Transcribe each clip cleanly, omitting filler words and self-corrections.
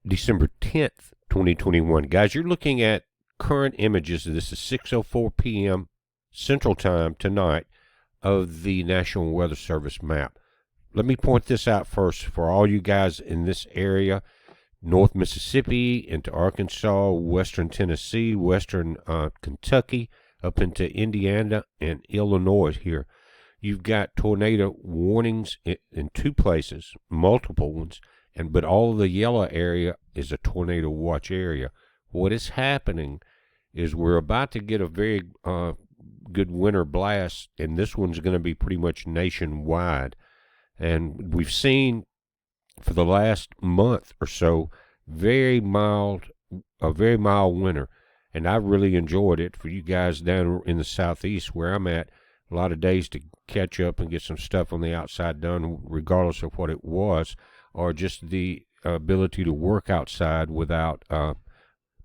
December 10th, 2021. Guys, you're looking at current images. This is 6:04 p.m. Central Time tonight of the National Weather Service map. Let me point this out first for all you guys in this area: North Mississippi into Arkansas, Western Tennessee, Western Kentucky, up into Indiana and Illinois here. You've got tornado warnings in two places, multiple ones, but all of the yellow area is a tornado watch area. What is happening is we're about to get a very good winter blast, and this one's going to be pretty much nationwide. And we've seen for the last month or so a very mild winter, and I've really enjoyed it. For you guys down in the southeast where I'm at, a lot of days to catch up and get some stuff on the outside done, regardless of what it was, or just the ability to work outside without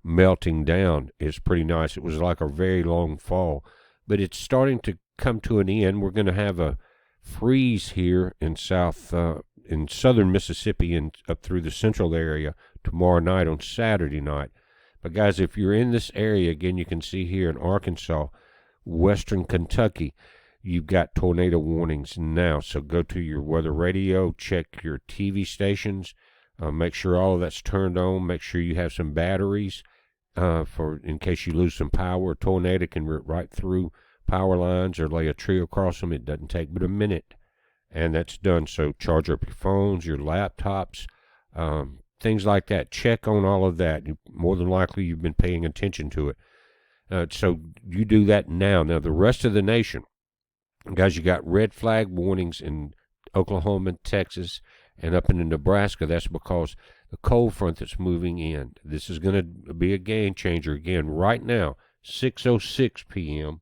melting down is pretty nice. It was like a very long fall, but it's starting to come to an end. We're going to have a freeze here in southern Mississippi and up through the central area tomorrow night on Saturday night. But guys, if you're in this area, again, you can see here in Arkansas, Western Kentucky, you've got tornado warnings now. So go to your weather radio, check your TV stations, make sure all of that's turned on, make sure you have some batteries for in case you lose some power. A tornado can rip right through power lines or lay a tree across them. It doesn't take but a minute, and that's done. So charge up your phones, your laptops, things like that. Check on all of that. More than likely you've been paying attention to it. So you do that now. Now the rest of the nation, guys, you got red flag warnings in Oklahoma, Texas, and up into Nebraska. That's because the cold front that's moving in. This is going to be a game changer again. Right now, 6:06 p.m.,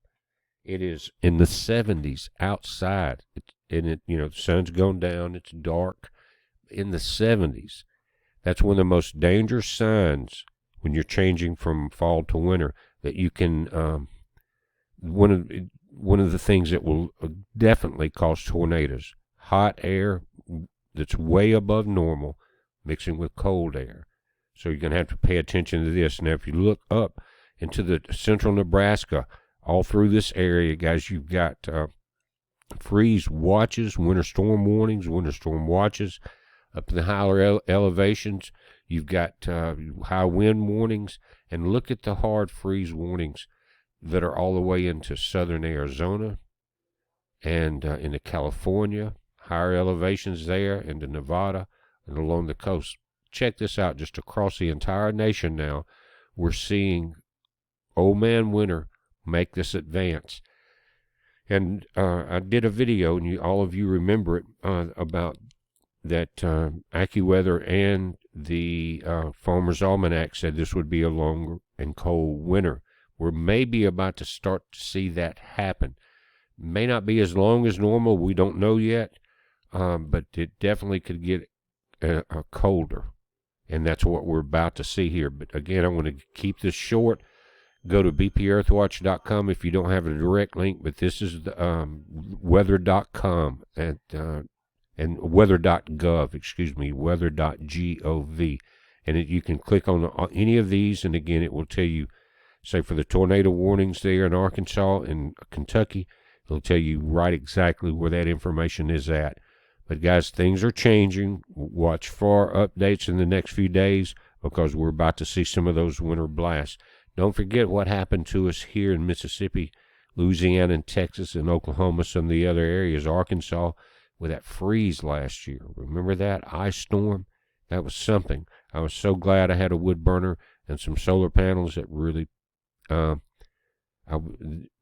it is in the 70s outside. The sun's gone down. It's dark. In the 70s. That's one of the most dangerous signs when you're changing from fall to winter, that you can one of the things that will definitely cause tornadoes: hot air that's way above normal mixing with cold air. So you're going to have to pay attention to this. Now, if you look up into the central Nebraska, all through this area, guys, you've got freeze watches, winter storm warnings, winter storm watches. Up in the higher elevations, you've got high wind warnings. And look at the hard freeze warnings that are all the way into southern Arizona and into California, higher elevations there, into Nevada and along the coast. Check this out. Just across the entire nation now, we're seeing old man winter make this advance. And I did a video, and all of you remember it, about that AccuWeather and the Farmer's Almanac said this would be a long and cold winter. We're maybe about to start to see that happen. May not be as long as normal, we don't know yet, but it definitely could get colder, and that's what we're about to see here. But again, I want to keep this short. Go to bpearthwatch.com if you don't have a direct link, but this is the weather.com and weather.gov, weather.gov, and you can click on any of these, and again, it will tell you, say for the tornado warnings there in Arkansas and Kentucky, it'll tell you right exactly where that information is at. But guys, things are changing. Watch for updates in the next few days, because we're about to see some of those winter blasts. Don't forget what happened to us here in Mississippi, Louisiana, and Texas, and Oklahoma, some of the other areas, Arkansas, with that freeze last year. Remember that ice storm? That was something. I was so glad I had a wood burner and some solar panels that really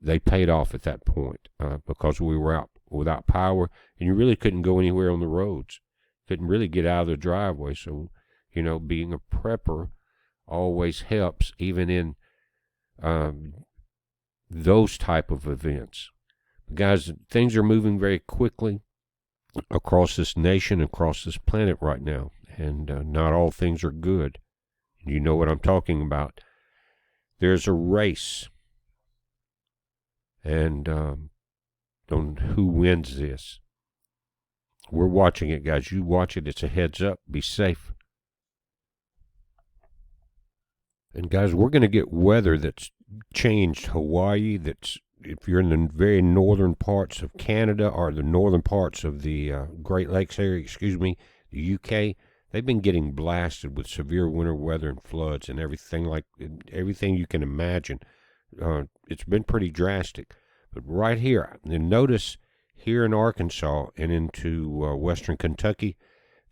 they paid off at that point, because we were out without power, and you really couldn't go anywhere on the roads. Couldn't really get out of the driveway. So, being a prepper always helps, even in those type of events. Guys, things are moving very quickly across this nation, across this planet right now, and not all things are good. You know what I'm talking about. There's a race, and on who wins this. We're watching it, guys. You watch it. It's a heads up. Be safe. And guys, we're going to get weather that's changed Hawaii. That's if you're in the very northern parts of Canada or the northern parts of the Great Lakes area, the UK, they've been getting blasted with severe winter weather and floods and everything you can imagine. It's been pretty drastic. But right here, and notice here in Arkansas and into western Kentucky,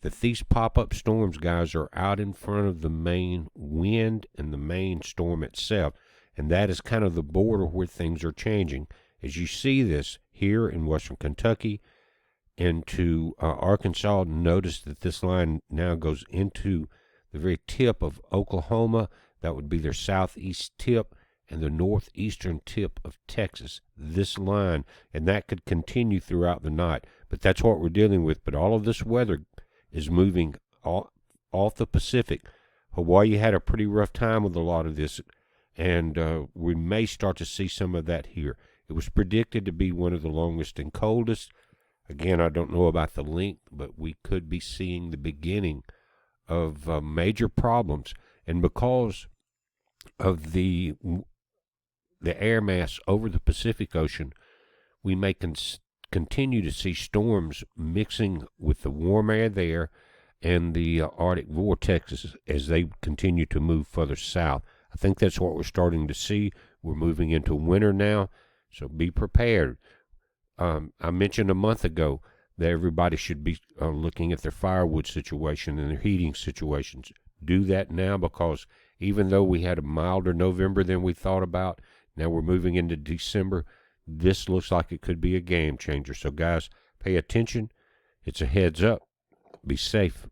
that these pop-up storms, guys, are out in front of the main wind and the main storm itself. And that is kind of the border where things are changing. As you see this here in western Kentucky into Arkansas, notice that this line now goes into the very tip of Oklahoma. That would be their southeast tip, and the northeastern tip of Texas. This line, and that could continue throughout the night. But that's what we're dealing with. But all of this weather is moving off the Pacific. Hawaii had a pretty rough time with a lot of this, and we may start to see some of that here. It was predicted to be one of the longest and coldest. Again, I don't know about the length, but we could be seeing the beginning of major problems. And because of the air mass over the Pacific Ocean, we may continue to see storms mixing with the warm air there and the Arctic vortexes as they continue to move further south. I think that's what we're starting to see. We're moving into winter now, so be prepared. I mentioned a month ago that everybody should be looking at their firewood situation and their heating situations. Do that now, because even though we had a milder November than we thought about, now we're moving into December. This looks like it could be a game changer. So, guys, pay attention. It's a heads up. Be safe.